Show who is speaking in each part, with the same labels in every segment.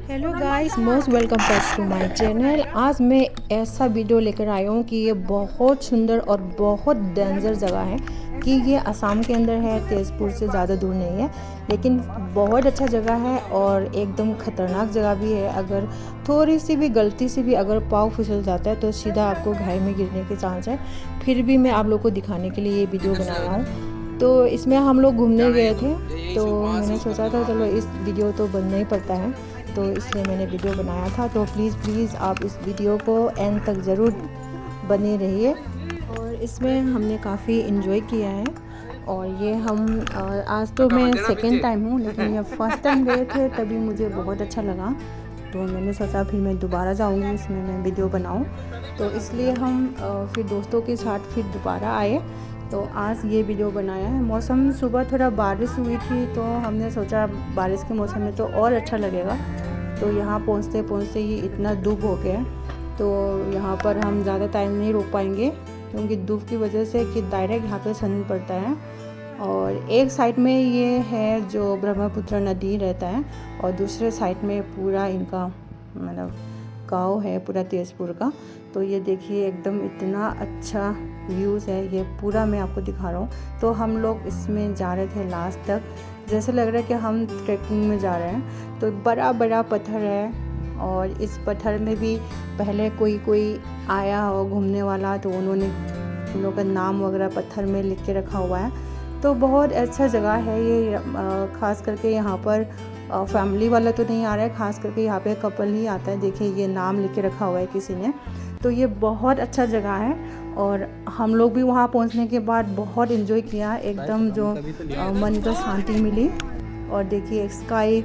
Speaker 1: Hello guys, most welcome back to my channel. आज मैं ऐसा वीडियो लेकर आया हूँ कि ये बहुत सुंदर और बहुत डेंजर जगह है। कि ये असम के अंदर है, तेज़पुर से ज़्यादा दूर नहीं है, लेकिन बहुत अच्छा जगह है और एकदम ख़तरनाक जगह भी है। अगर थोड़ी सी भी गलती से भी अगर पाँव फिसल जाता है तो सीधा आपको घाई में गिरने के चांस है। फिर भी मैं आप लोग को दिखाने के लिए ये वीडियो बनाया हूँ। तो इसमें हम लोग घूमने गए थे, तो मैंने सोचा था चलो इस वीडियो तो बनना ही पड़ता है, तो इसलिए मैंने वीडियो बनाया था। तो प्लीज़ आप इस वीडियो को एंड तक ज़रूर बने रहिए। और इसमें हमने काफ़ी इन्जॉय किया है। और ये हम आज तो मैं सेकेंड टाइम हूँ, लेकिन ये फर्स्ट टाइम गए थे तभी मुझे बहुत अच्छा लगा। तो मैंने सोचा फिर मैं दोबारा जाऊँगी, इसमें मैं वीडियो बनाऊँ। तो इसलिए हम फिर दोस्तों के साथ फिर दोबारा आए, तो आज ये वीडियो बनाया है। मौसम सुबह थोड़ा बारिश हुई थी, तो हमने सोचा बारिश के मौसम में तो और अच्छा लगेगा। तो यहाँ पहुँचते पहुँचते ही इतना धूप हो गया, तो यहाँ पर हम ज़्यादा टाइम नहीं रुक पाएंगे, क्योंकि धूप की वजह से कि डायरेक्ट यहाँ पे सन पड़ता है। और एक साइड में ये है जो ब्रह्मपुत्र नदी रहता है, और दूसरे साइड में पूरा इनका मतलब गाँव है पूरा तेज़पुर का। तो ये देखिए एकदम इतना अच्छा व्यूज़ है, ये पूरा मैं आपको दिखा रहा हूँ। तो हम लोग इसमें जा रहे थे लास्ट तक, जैसे लग रहा है कि हम ट्रैकिंग में जा रहे हैं। तो बड़ा बड़ा पत्थर है, और इस पत्थर में भी पहले कोई आया हो घूमने वाला, तो उन्होंने उन लोगों का नाम वगैरह पत्थर में लिख के रखा हुआ है। तो बहुत अच्छा जगह है ये। ख़ास करके यहाँ पर फैमिली वाला तो नहीं आ रहा है, ख़ास करके यहाँ पे कपल ही आता है। देखिए ये नाम लिख के रखा हुआ है किसी ने। तो ये बहुत अच्छा जगह है, और हम लोग भी वहाँ पहुँचने के बाद बहुत इन्जॉय किया एकदम, जो मन को शांति मिली। और देखिए स्काई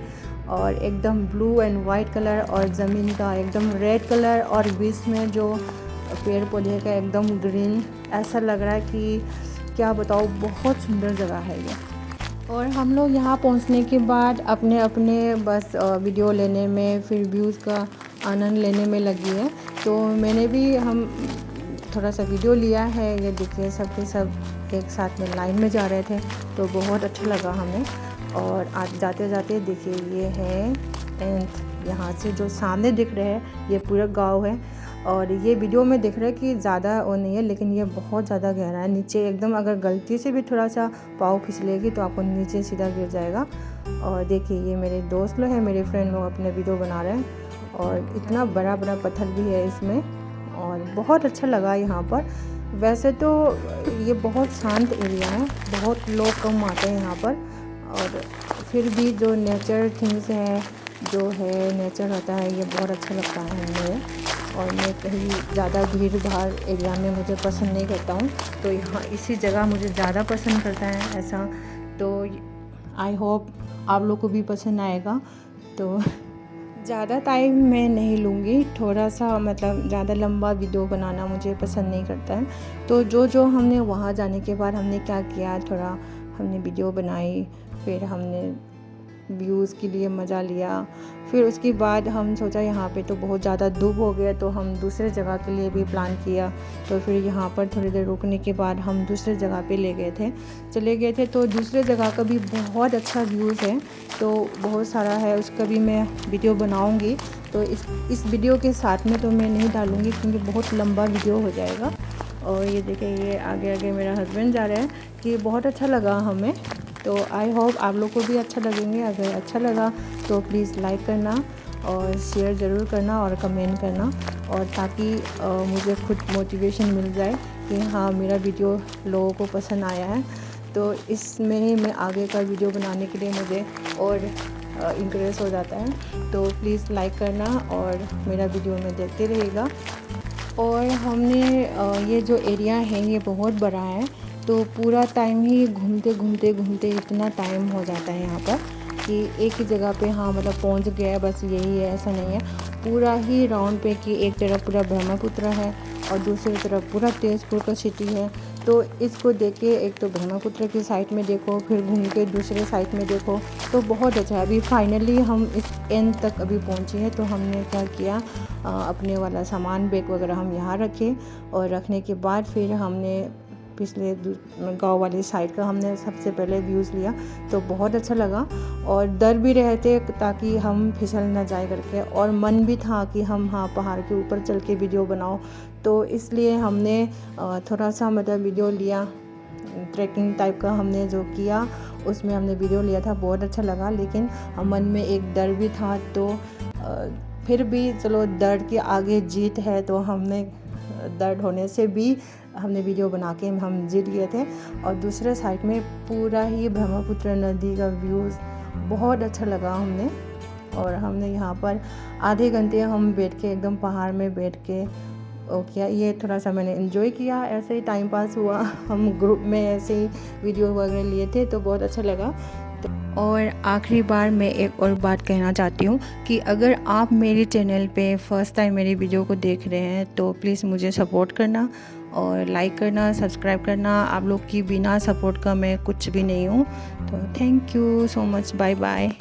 Speaker 1: और एकदम ब्लू एंड वाइट कलर, और ज़मीन का एकदम रेड कलर, और बीच में जो पेड़ पौधे का एकदम ग्रीन, ऐसा लग रहा है कि क्या बताओ, बहुत सुंदर जगह है ये। और हम लोग यहाँ पहुँचने के बाद अपने अपने बस वीडियो लेने में, फिर व्यूज़ का आनंद लेने में लगी है। तो मैंने भी हम थोड़ा सा वीडियो लिया है। ये देखिए सब के सब एक साथ में लाइन में जा रहे थे, तो बहुत अच्छा लगा हमें। और आज जाते जाते देखिए ये है एंड यहाँ से जो सामने दिख रहे हैं ये पूरा गांव है। और ये वीडियो में दिख रहा है कि ज़्यादा वो नहीं है, लेकिन ये बहुत ज़्यादा गहरा है नीचे एकदम। अगर गलती से भी थोड़ा सा पाँव फिसलेगी तो आपको नीचे सीधा गिर जाएगा। और देखिए ये मेरे दोस्त लोग हैं, मेरे फ्रेंड लोग अपने वीडियो बना रहे हैं, और इतना बड़ा बड़ा पत्थर भी है इसमें, और बहुत अच्छा लगा यहाँ पर। वैसे तो ये बहुत शांत एरिया है, बहुत लोग कम आते हैं यहाँ पर, और फिर भी जो नेचर थिंग्स हैं, जो है नेचर होता है, ये बहुत अच्छा लगता है हमें। और मैं कहीं ज़्यादा भीड़ भाड़ एरिया में मुझे पसंद नहीं करता हूँ, तो यहाँ इसी जगह मुझे ज़्यादा पसंद करता है ऐसा। तो आई होप आप लोग को भी पसंद आएगा। तो ज़्यादा टाइम मैं नहीं लूँगी, थोड़ा सा मतलब ज़्यादा लंबा वीडियो बनाना मुझे पसंद नहीं करता है। तो जो हमने वहाँ जाने के बाद हमने क्या किया, थोड़ा हमने वीडियो बनाई, फिर हमने व्यूज़ के लिए मज़ा लिया। फिर उसके बाद हम सोचा यहाँ पे तो बहुत ज़्यादा धूप हो गया, तो हम दूसरे जगह के लिए भी प्लान किया। तो फिर यहाँ पर थोड़ी देर रुकने के बाद हम दूसरे जगह पे चले गए थे। तो दूसरे जगह का भी बहुत अच्छा व्यूज़ है, तो बहुत सारा है, उसका भी मैं वीडियो बनाऊँगी। तो इस वीडियो के साथ में तो मैं नहीं डालूँगी, क्योंकि बहुत लंबा वीडियो हो जाएगा। और ये देखिए ये आगे आगे मेरा हस्बैंड जा रहा है, कि बहुत अच्छा लगा हमें। तो आई होप आप लोग को भी अच्छा लगेंगे। अगर अच्छा लगा तो प्लीज़ लाइक करना और शेयर ज़रूर करना और कमेंट करना, और ताकि मुझे खुद मोटिवेशन मिल जाए कि हाँ मेरा वीडियो लोगों को पसंद आया है। तो इसमें ही मैं आगे का वीडियो बनाने के लिए मुझे और इंकरेज हो जाता है। तो प्लीज़ लाइक करना और मेरा वीडियो में देखते रहिएगा। और हमने ये जो एरिया है ये बहुत बड़ा है, तो पूरा टाइम ही घूमते इतना टाइम हो जाता है यहाँ पर कि एक ही जगह पे हाँ मतलब पहुँच गया बस यही है, ऐसा नहीं है। पूरा ही राउंड पे कि एक तरफ पूरा ब्रह्मपुत्र है और दूसरी तरफ पूरा तेज़पुर का सिटी है। तो इसको देख के एक तो ब्रह्मपुत्र की साइड में देखो, फिर घूम के दूसरे साइड में देखो, तो बहुत अच्छा है। अभी फाइनली हम इस एंड तक अभी पहुँचे हैं। तो हमने क्या किया, अपने वाला सामान बैग वगैरह हम यहाँ रखे, और रखने के बाद फिर हमने पिछले गांव वाली साइड का हमने सबसे पहले व्यूज़ लिया, तो बहुत अच्छा लगा। और डर भी रहे थे ताकि हम फिसल ना जाए करके, और मन भी था कि हम हाँ पहाड़ के ऊपर चल के वीडियो बनाओ, तो इसलिए हमने थोड़ा सा मतलब वीडियो लिया। ट्रैकिंग टाइप का हमने जो किया उसमें हमने वीडियो लिया था, बहुत अच्छा लगा। लेकिन मन में एक डर भी था, तो फिर भी चलो दर्द के आगे जीत है, तो हमने दर्द होने से भी हमने वीडियो बना के हम जीत गए थे। और दूसरे साइड में पूरा ही ब्रह्मपुत्र नदी का व्यूज़ बहुत अच्छा लगा हमने। और हमने यहाँ पर आधे घंटे हम बैठ के एकदम पहाड़ में बैठ के किया, ये थोड़ा सा मैंने एंजॉय किया, ऐसे ही टाइम पास हुआ। हम ग्रुप में ऐसे ही वीडियो वगैरह लिए थे, तो बहुत अच्छा लगा। और आखिरी बार मैं एक और बात कहना चाहती हूँ कि अगर आप मेरे चैनल पे फर्स्ट टाइम मेरी वीडियो को देख रहे हैं तो प्लीज़ मुझे सपोर्ट करना और लाइक करना, सब्सक्राइब करना। आप लोग की बिना सपोर्ट का मैं कुछ भी नहीं हूँ। तो thank you so much, bye bye.